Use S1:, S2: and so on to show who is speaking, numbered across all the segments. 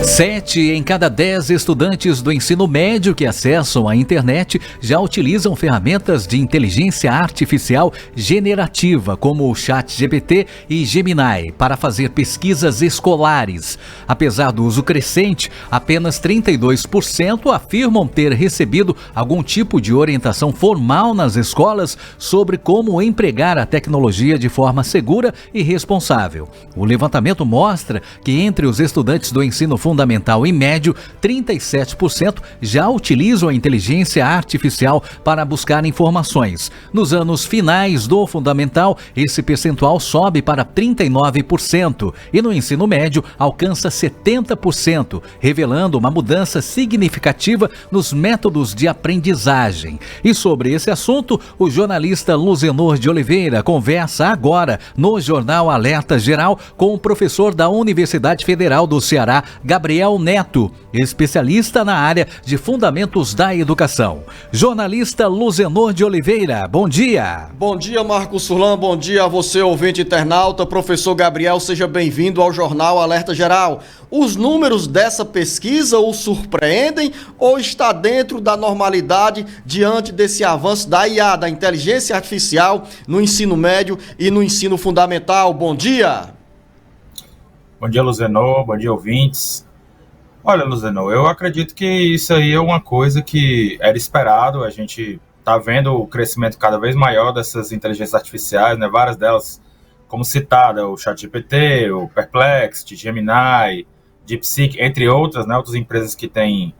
S1: 7 em cada 10 estudantes do ensino médio que acessam a internet já utilizam ferramentas de inteligência artificial generativa, como o ChatGPT e Gemini, para fazer pesquisas escolares. Apesar do uso crescente, apenas 32% afirmam ter recebido algum tipo de orientação formal nas escolas sobre como empregar a tecnologia de forma segura e responsável. O levantamento mostra que entre os estudantes do ensino fundamental e médio, 37% já utilizam a inteligência artificial para buscar informações. Nos anos finais do fundamental, esse percentual sobe para 39% e no ensino médio alcança 70%, revelando uma mudança significativa nos métodos de aprendizagem. E sobre esse assunto, o jornalista Luzenor de Oliveira conversa agora no Jornal Alerta Geral com o professor da Universidade Federal do Ceará, Gabriel Neto, especialista na área de fundamentos da educação. Jornalista Luzenor de Oliveira, bom dia.
S2: Bom dia, Marcos Surlan, bom dia a você, ouvinte internauta. Professor Gabriel, seja bem-vindo ao Jornal Alerta Geral. Os números dessa pesquisa o surpreendem ou está dentro da normalidade diante desse avanço da IA, da inteligência artificial, no ensino médio e no ensino fundamental? Bom dia.
S3: Bom dia, Luzenor, bom dia, ouvintes. Olha, Luzenor, eu acredito que isso aí é uma coisa que era esperado. A gente está vendo o crescimento cada vez maior dessas inteligências artificiais, né? Várias delas, como citada, o ChatGPT, o Perplexity, Gemini, DeepSeek, entre outras, né? Outras empresas que têm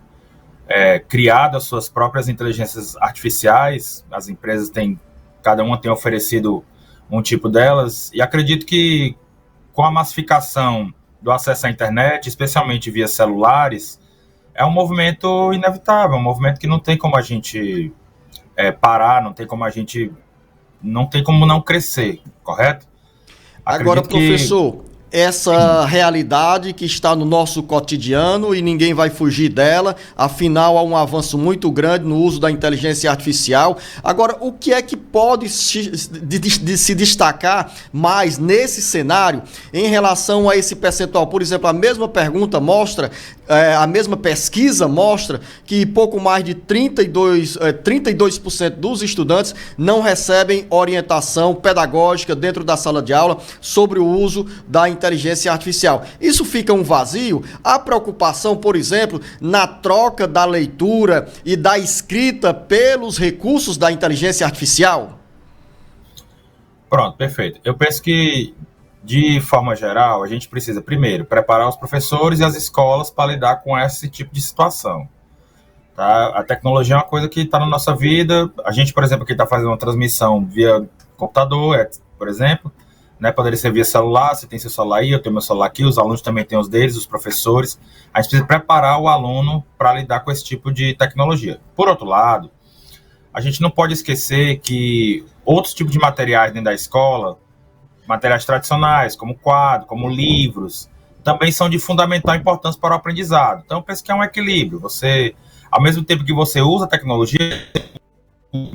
S3: criado as suas próprias inteligências artificiais. As empresas cada uma tem oferecido um tipo delas, e acredito que com a massificação do acesso à internet, especialmente via celulares, é um movimento inevitável, um movimento que não tem como a gente parar, não tem como não crescer, correto?
S2: Agora, professor, essa realidade que está no nosso cotidiano e ninguém vai fugir dela, afinal há um avanço muito grande no uso da inteligência artificial. Agora, o que é que pode se destacar mais nesse cenário em relação a esse percentual? Por exemplo, a mesma pergunta mostra, a mesma pesquisa mostra que pouco mais de 32% dos estudantes não recebem orientação pedagógica dentro da sala de aula sobre o uso da inteligência artificial. Isso fica um vazio? Há preocupação, por exemplo, na troca da leitura e da escrita pelos recursos da inteligência artificial?
S3: Pronto, perfeito. Eu penso que, de forma geral, a gente precisa, primeiro, preparar os professores e as escolas para lidar com esse tipo de situação. Tá? A tecnologia é uma coisa que está na nossa vida. A gente, por exemplo, aqui está fazendo uma transmissão via computador, por exemplo, né? Poderia ser via celular. Você tem seu celular aí, eu tenho meu celular aqui, os alunos também têm os deles, os professores. A gente precisa preparar o aluno para lidar com esse tipo de tecnologia. Por outro lado, a gente não pode esquecer que outros tipos de materiais dentro da escola, materiais tradicionais, como quadro, como livros, também são de fundamental importância para o aprendizado. Então, eu penso que é um equilíbrio. Você, ao mesmo tempo que você usa a tecnologia,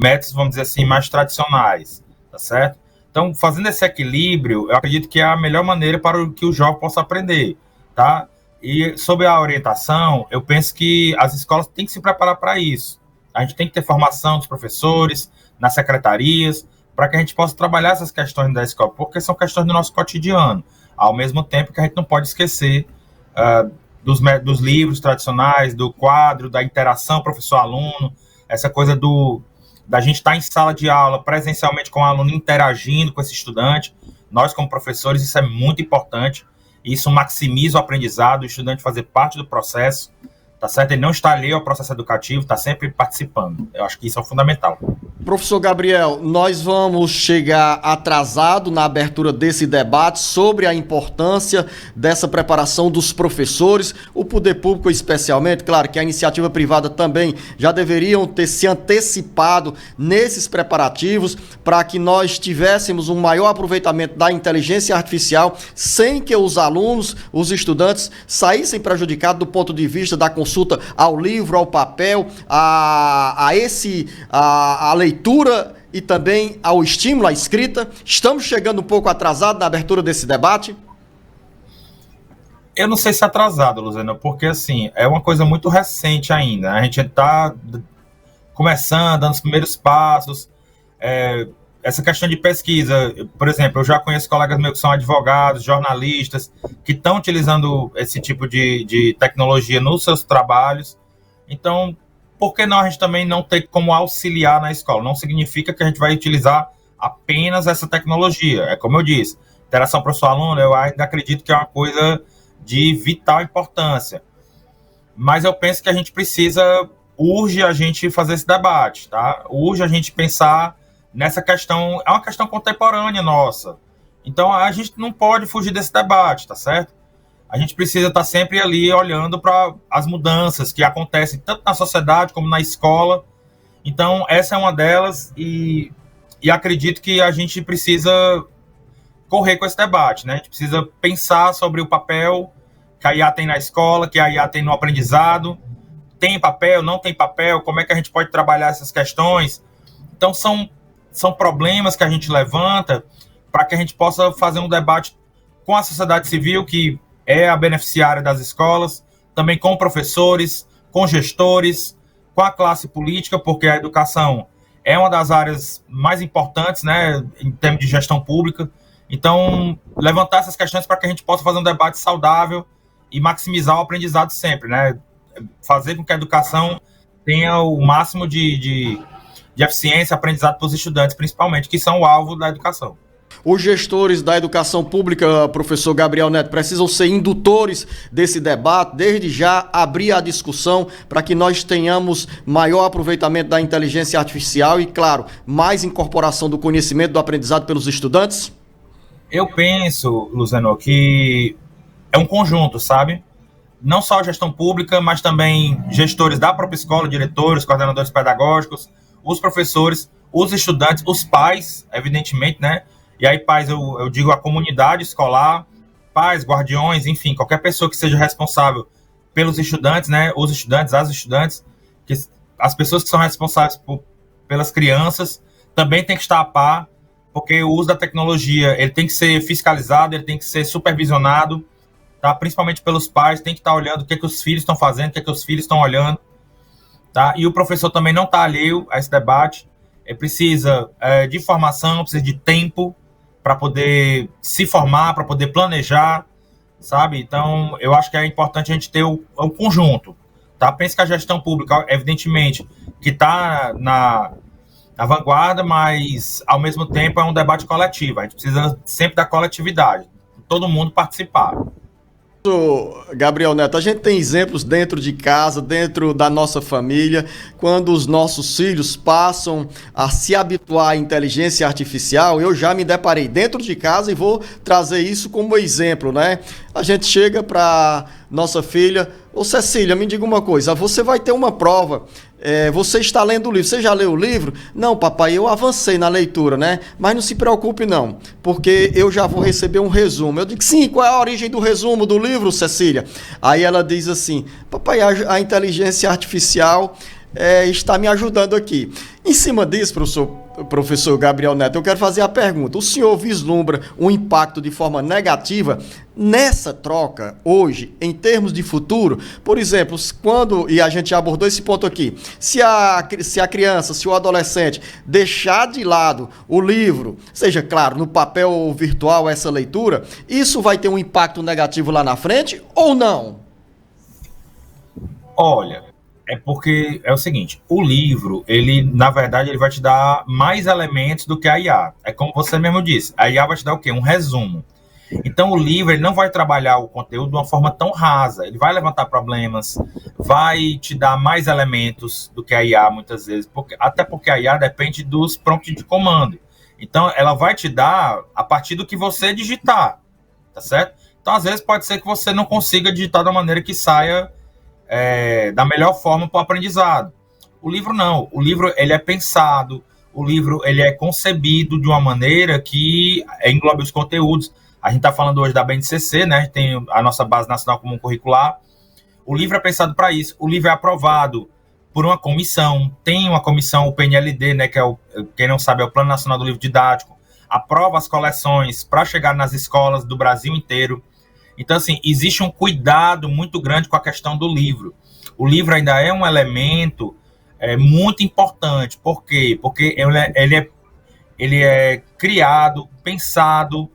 S3: métodos, vamos dizer assim, mais tradicionais, tá certo? Então, fazendo esse equilíbrio, eu acredito que é a melhor maneira para que o jovem possa aprender, tá? E sobre a orientação, eu penso que as escolas têm que se preparar para isso. A gente tem que ter formação dos professores, nas secretarias, para que a gente possa trabalhar essas questões da escola, porque são questões do nosso cotidiano, ao mesmo tempo que a gente não pode esquecer dos livros tradicionais, do quadro, da interação professor-aluno, essa coisa da gente estar em sala de aula presencialmente com o aluno, interagindo com esse estudante. Nós, como professores, isso é muito importante, isso maximiza o aprendizado, o estudante fazer parte do processo, tá certo? Ele não está alheio ao processo educativo, está sempre participando. Eu acho que isso é fundamental.
S2: Professor Gabriel, nós vamos chegar atrasado na abertura desse debate sobre a importância dessa preparação dos professores, o poder público especialmente, claro que a iniciativa privada também já deveriam ter se antecipado nesses preparativos para que nós tivéssemos um maior aproveitamento da inteligência artificial sem que os alunos, os estudantes, saíssem prejudicados do ponto de vista da consulta ao livro, ao papel, a leitura e também ao estímulo à escrita. Estamos chegando um pouco atrasados na abertura desse debate?
S3: Eu não sei se é atrasado, Luciano, porque assim, é uma coisa muito recente ainda. A gente está começando, dando os primeiros passos. Essa questão de pesquisa, por exemplo, eu já conheço colegas meus que são advogados, jornalistas, que estão utilizando esse tipo de tecnologia nos seus trabalhos. Então, por que não a gente também não ter como auxiliar na escola? Não significa que a gente vai utilizar apenas essa tecnologia. É como eu disse, interação professor-aluno, eu ainda acredito que é uma coisa de vital importância. Mas eu penso que a gente urge a gente fazer esse debate, tá? Urge a gente pensar nessa questão, é uma questão contemporânea nossa. Então a gente não pode fugir desse debate, tá certo? A gente precisa estar sempre ali olhando para as mudanças que acontecem tanto na sociedade como na escola. Então essa é uma delas e acredito que a gente precisa correr com esse debate, né? A gente precisa pensar sobre o papel que a IA tem na escola, que a IA tem no aprendizado. Tem papel, não tem papel? Como é que a gente pode trabalhar essas questões? Então são problemas que a gente levanta para que a gente possa fazer um debate com a sociedade civil, que é a beneficiária das escolas, também com professores, com gestores, com a classe política, porque a educação é uma das áreas mais importantes, né, em termos de gestão pública. Então, levantar essas questões para que a gente possa fazer um debate saudável e maximizar o aprendizado sempre, né? Fazer com que a educação tenha o máximo de eficiência e aprendizado para os estudantes, principalmente, que são o alvo da educação.
S2: Os gestores da educação pública, professor Gabriel Neto, precisam ser indutores desse debate, desde já abrir a discussão para que nós tenhamos maior aproveitamento da inteligência artificial e, claro, mais incorporação do conhecimento do aprendizado pelos estudantes?
S3: Eu penso, Luciano, que é um conjunto, sabe? Não só a gestão pública, mas também gestores da própria escola, diretores, coordenadores pedagógicos, os professores, os estudantes, os pais, evidentemente, né? E aí, pais, eu digo a comunidade escolar, pais, guardiões, enfim, qualquer pessoa que seja responsável pelos estudantes, né? Os estudantes, as estudantes, as pessoas que são responsáveis pelas crianças também tem que estar a par, porque o uso da tecnologia, ele tem que ser fiscalizado, ele tem que ser supervisionado, tá? Principalmente pelos pais, tem que estar olhando o que os filhos estão fazendo, o que os filhos estão olhando, tá? E o professor também não está alheio a esse debate, ele precisa de formação, precisa de tempo para poder se formar, para poder planejar, sabe? Então, eu acho que é importante a gente ter o conjunto, tá? Penso que a gestão pública, evidentemente, que está na vanguarda, mas, ao mesmo tempo, é um debate coletivo. A gente precisa sempre da coletividade, todo mundo participar.
S2: Gabriel Neto, a gente tem exemplos dentro de casa, dentro da nossa família, quando os nossos filhos passam a se habituar à inteligência artificial. Eu já me deparei dentro de casa e vou trazer isso como exemplo, né? A gente chega para nossa filha: ô Cecília, me diga uma coisa, você vai ter uma prova, você está lendo o livro, você já leu o livro? Não, papai, eu avancei na leitura, né? Mas não se preocupe não, porque eu já vou receber um resumo. Eu digo: sim, qual é a origem do resumo do livro, Cecília? Aí ela diz assim: papai, a inteligência artificial está me ajudando aqui. Em cima disso, professor Gabriel Neto, eu quero fazer a pergunta: o senhor vislumbra um impacto de forma negativa nessa troca hoje, em termos de futuro? Por exemplo, e a gente já abordou esse ponto aqui, se a criança, se o adolescente deixar de lado o livro, seja, claro, no papel ou virtual, essa leitura, isso vai ter um impacto negativo lá na frente ou não?
S3: Olha, é porque é o seguinte, o livro, ele, na verdade, ele vai te dar mais elementos do que a IA. É como você mesmo disse, a IA vai te dar o quê? Um resumo. Então, o livro, ele não vai trabalhar o conteúdo de uma forma tão rasa. Ele vai levantar problemas, vai te dar mais elementos do que a IA, muitas vezes. Até porque a IA depende dos prompts de comando. Então, ela vai te dar a partir do que você digitar, tá certo? Então, às vezes, pode ser que você não consiga digitar da maneira que saia da melhor forma para o aprendizado. O livro não. O livro, ele é pensado, o livro, ele é concebido de uma maneira que engloba os conteúdos. A gente está falando hoje da BNCC, né? Tem a nossa Base Nacional Comum Curricular. O livro é pensado para isso. O livro é aprovado por uma comissão. Tem uma comissão, o PNLD, né? Que é quem não sabe, é o Plano Nacional do Livro Didático. Aprova as coleções para chegar nas escolas do Brasil inteiro. Então, assim, existe um cuidado muito grande com a questão do livro. O livro ainda é um elemento muito importante. Por quê? Porque ele é criado, pensado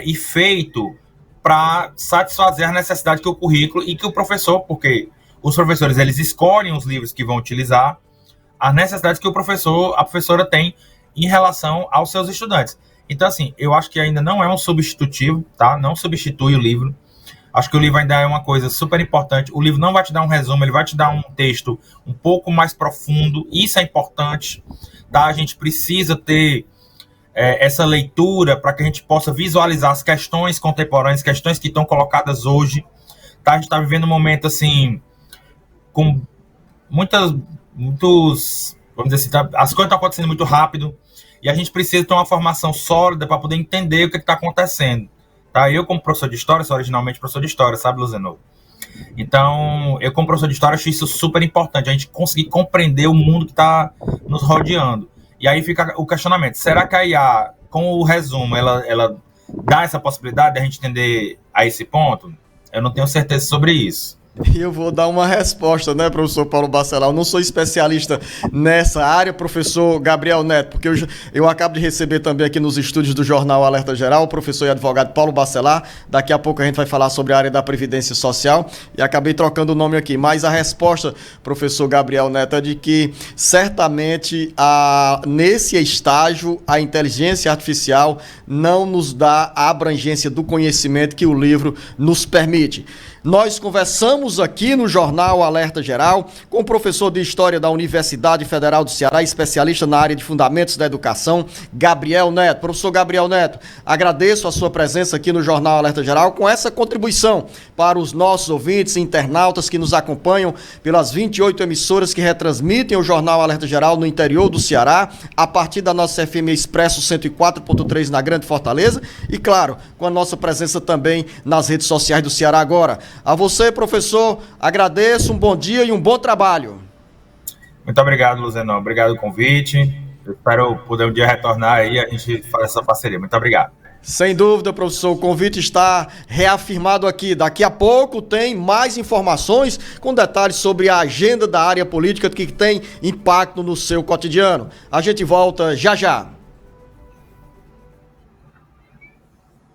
S3: e feito para satisfazer a necessidade que o currículo e que o professor, porque os professores eles escolhem os livros que vão utilizar, as necessidades que a professora tem em relação aos seus estudantes. Então, assim, eu acho que ainda não é um substitutivo, tá? Não substitui o livro. Acho que o livro ainda é uma coisa super importante. O livro não vai te dar um resumo, ele vai te dar um texto um pouco mais profundo. Isso é importante, tá? A gente precisa ter essa leitura para que a gente possa visualizar as questões contemporâneas, questões que estão colocadas hoje, tá? A gente está vivendo um momento, assim, com muitos, vamos dizer assim, tá? As coisas estão acontecendo muito rápido e a gente precisa ter uma formação sólida para poder entender o que está acontecendo. Tá? Eu, como professor de História, sou originalmente professor de História, sabe, Luzenor? Então, eu, como professor de História, acho isso super importante, a gente conseguir compreender o mundo que está nos rodeando. E aí fica o questionamento, será que a IA, com o resumo, ela dá essa possibilidade de a gente entender a esse ponto? Eu não tenho certeza sobre isso.
S2: E eu vou dar uma resposta, né, professor Paulo Bacelar? Eu não sou especialista nessa área, professor Gabriel Neto, porque eu acabo de receber também aqui nos estúdios do Jornal Alerta Geral o professor e advogado Paulo Bacelar. Daqui a pouco a gente vai falar sobre a área da Previdência Social e acabei trocando o nome aqui. Mas a resposta, professor Gabriel Neto, é de que certamente nesse estágio a inteligência artificial não nos dá a abrangência do conhecimento que o livro nos permite. Nós conversamos aqui no Jornal Alerta Geral com o professor de História da Universidade Federal do Ceará, especialista na área de Fundamentos da Educação, Gabriel Neto. Professor Gabriel Neto, agradeço a sua presença aqui no Jornal Alerta Geral com essa contribuição para os nossos ouvintes e internautas que nos acompanham pelas 28 emissoras que retransmitem o Jornal Alerta Geral no interior do Ceará, a partir da nossa FM Expresso 104.3 na Grande Fortaleza e, claro, com a nossa presença também nas redes sociais do Ceará Agora. A você, professor, agradeço, um bom dia e um bom trabalho.
S3: Muito obrigado, Luzenão. Obrigado pelo convite. Eu espero poder um dia retornar aí e a gente fazer essa parceria. Muito obrigado.
S2: Sem dúvida, professor, o convite está reafirmado aqui. Daqui a pouco tem mais informações com detalhes sobre a agenda da área política que tem impacto no seu cotidiano. A gente volta já já.